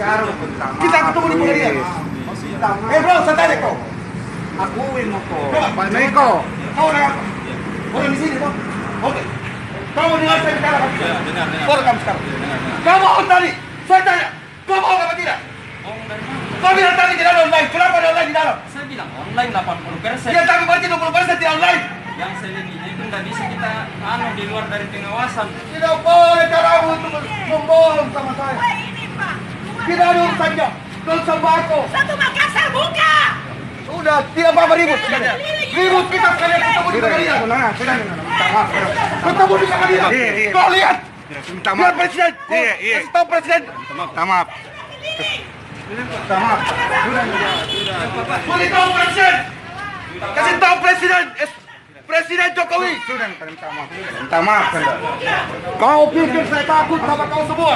Kita ketemu di pengadilan. Bro, santai deh kau. Akuin mo ko. Panay ko. Kau orang apa? Orang di sini toh. Oke. Kamu dengar saya bicara apa tidak? Kau rekam sekarang. Kamu mau tadi? Saya tanya. Kau mau apa tidak? Kau bilang tadi tidak ada online. Kenapa ada online di dalam? Saya bilang online 80%. Ya tapi berarti 20% tidak online. Yang saya lihat itu nggak bisa kita di luar dari pengawasan. Tidak boleh caramu untuk membohong sama saya. Tidak ada urusannya. Kau sembako. Satu Makassar buka. Sudah, tidak apa-apa ribut. Ribut kita sekalian ketemu di pengadilan. Ketemu di pengadilan. Kau lihat. Lihat presiden. Kasih tahu presiden. Minta maaf. Boleh tahu presiden. Kasih tahu presiden. Presiden Jokowi. Sudah, minta maaf. Minta maaf. Kau pikir saya takut sama kau semua?